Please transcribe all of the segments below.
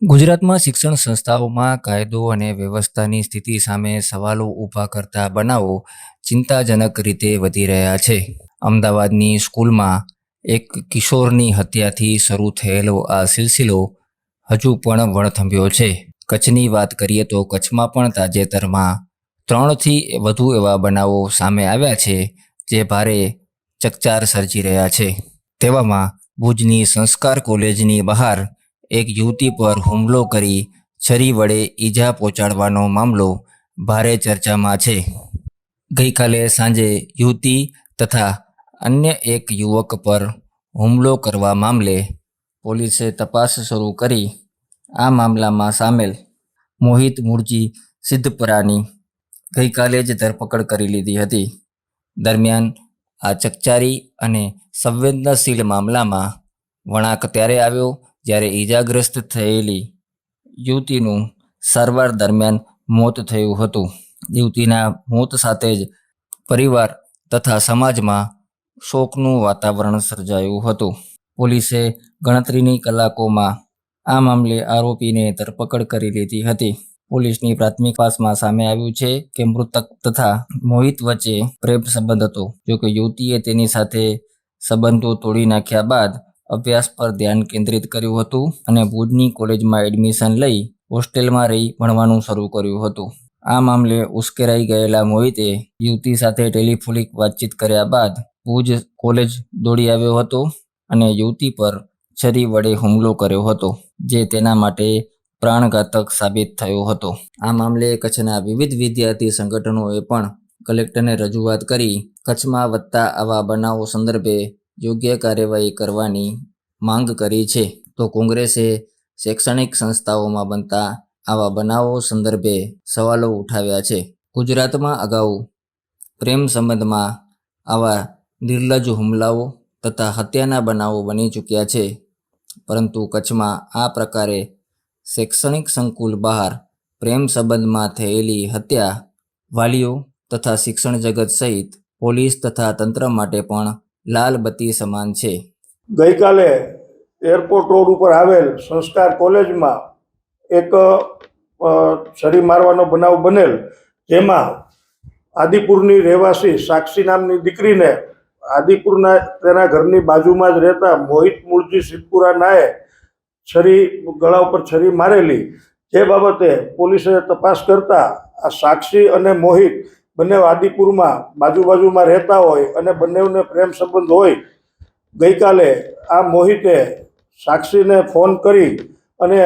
ગુજરાતમાં શિક્ષણ સંસ્થાઓમાં કાયદો અને વ્યવસ્થાની સ્થિતિ સામે સવાલો ઊભા કરતા બનાવો ચિંતાજનક રીતે વધી રહ્યા છે. અમદાવાદની સ્કૂલમાં એક કિશોરની હત્યાથી શરૂ થયેલો આ સિલસિલો હજુ પણ વણથંભ્યો છે. કચ્છની વાત કરીએ તો કચ્છમાં પણ તાજેતરમાં 3થી વધુ એવા બનાવો સામે આવ્યા છે જે ભારે ચકચાર સર્જી રહ્યા છે. તેવામાં ભુજની સંસ્કાર કોલેજની બહાર એક યુવતી પર હુમલો કરી છરી વડે ઈજા પહોંચાડવાનો મામલો ભારે ચર્ચામાં છે. ગઈકાલે સાંજે યુવતી તથા અન્ય એક યુવક પર હુમલો કરવા મામલે પોલીસે તપાસ શરૂ કરી આ મામલામાં સામેલ મોહિત મુળજી સિદ્ધપરાની ગઈકાલે જ ધરપકડ કરી લીધી હતી. દરમિયાન આ ચકચારી અને સંવેદનશીલ મામલામાં વળાંક ત્યારે આવ્યો જ્યારે ઈજાગ્રસ્ત થયેલી યુવતીનું સારવાર દરમિયાન મોત થયું હતું. યુવતીના મોત સાથે જ પરિવાર તથા સમાજમાં શોકનું વાતાવરણ સર્જાયું હતું. પોલીસે ગણતરીની કલાકોમાં આ મામલે આરોપીને ધરપકડ કરી લીધી હતી. પોલીસની પ્રાથમિક તપાસમાં સામે આવ્યું છે કે મૃતક તથા મોહિત વચ્ચે પ્રેમ સંબંધ હતો. જોકે યુવતીએ તેની સાથે સંબંધો તોડી નાખ્યા બાદ અભ્યાસ પર ધ્યાન કેન્દ્રિત કર્યું હતું અને ભુજની કોલેજમાં એડમિશન લઈ હોસ્ટેલમાં રહી ભણવાનું શરૂ કર્યું હતું. આ મામલે ઉશ્કેરાઈ ગયેલા મોહિતે યુવતી સાથે ટેલિફોનિક વાતચીત કર્યા બાદ ભુજ કોલેજ દોડી આવ્યો હતો અને યુવતી પર છરી વડે હુમલો કર્યો હતો, જે તેના માટે પ્રાણઘાતક સાબિત થયો હતો. આ મામલે કચ્છના વિવિધ વિદ્યાર્થી સંગઠનોએ પણ કલેક્ટરને રજૂઆત કરી કચ્છમાં વધતા આવા બનાવો સંદર્ભે યોગ્ય કાર્યવાહી કરવાની માંગ કરી છે. તો કોંગ્રેસે શૈક્ષણિક સંસ્થાઓમાં બનતા આવા બનાવો સંદર્ભે સવાલો ઉઠાવ્યા છે. ગુજરાતમાં અગાઉ પ્રેમ સંબંધમાં આવા નિર્લજ્જ હુમલાઓ તથા હત્યાના બનાવો બની ચૂક્યા છે, પરંતુ કચ્છમાં આ પ્રકારે શૈક્ષણિક સંકુલ બહાર પ્રેમ સંબંધમાં થયેલી હત્યા વાલીઓ તથા શિક્ષણ જગત સહિત પોલીસ તથા તંત્ર માટે પણ લાલ બત્તી સમાન છે. ગઈકાલે એરપોર્ટ રોડ ઉપર આવેલ સંસ્કાર કોલેજમાં એક છરી મારવાનો બનાવ બનેલ, જેમાં આદિપુરની રહેવાસી સાક્ષી નામની દીકરીને આદિપુરના તેના ઘરની બાજુમાં જ રહેતા મોહિત મુળજી સિદ્ધપુરાનાએ છરી ગળા ઉપર છરી મારેલી. જે બાબતે પોલીસે તપાસ કરતા આ સાક્ષી અને મોહિત બંને આદિપુરમાં બાજુમાં રહેતા હોય અને બંનેને પ્રેમ સંબંધ હોય. ગઈકાલે આ મોહિતે સાક્ષીને ફોન કરી અને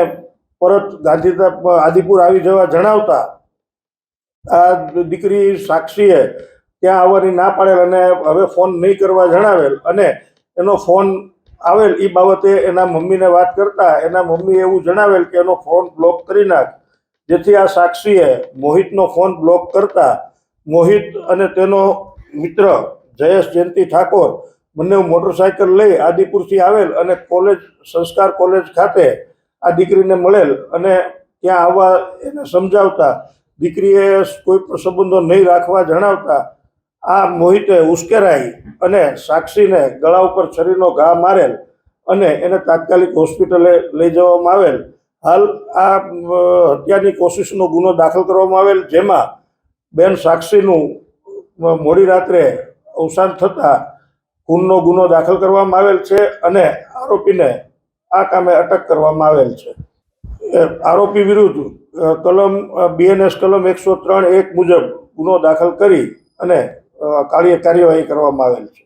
પરત આદિપુર આવી જવા જણાવતા આ દીકરી સાક્ષીએ ત્યાં આવવાની ના પાડેલ અને હવે ફોન નહીં કરવા જણાવેલ અને એનો ફોન આવેલ એ બાબતે એના મમ્મીને વાત કરતા એના મમ્મીએ એવું જણાવેલ કે એનો ફોન બ્લોક કરી નાખ. જેથી આ સાક્ષીએ મોહિતનો ફોન બ્લોક કરતા મોહિત અને તેનો મિત્ર જયેશ જયંતિ ઠાકોર બંને મોટરસાયકલ લઈ આદિપુરથી આવેલ અને સંસ્કાર કોલેજ ખાતે આ દીકરીને મળેલ અને ત્યાં આવવા એને સમજાવતા દીકરીએ કોઈ પણ સંબંધો નહીં રાખવા જણાવતા આ મોહિતે ઉશ્કેરાઈ અને સાક્ષીને ગળા ઉપર છરીનો ઘા મારેલ અને એને તાત્કાલિક હોસ્પિટલે લઈ જવામાં આવેલ. હાલ આ હત્યાની કોશિશનો ગુનો દાખલ કરવામાં આવેલ, જેમાં બેન સાક્ષીનું મોડી રાત્રે અવસાન થતાં ખૂનનો ગુનો દાખલ કરવામાં આવેલ છે અને આરોપીને આ કામે અટક કરવામાં આવેલ છે. આરોપી વિરુદ્ધ કલમ BNS કલમ 103(1) મુજબ ગુનો દાખલ કરી અને કાર્યવાહી કરવામાં આવેલ છે.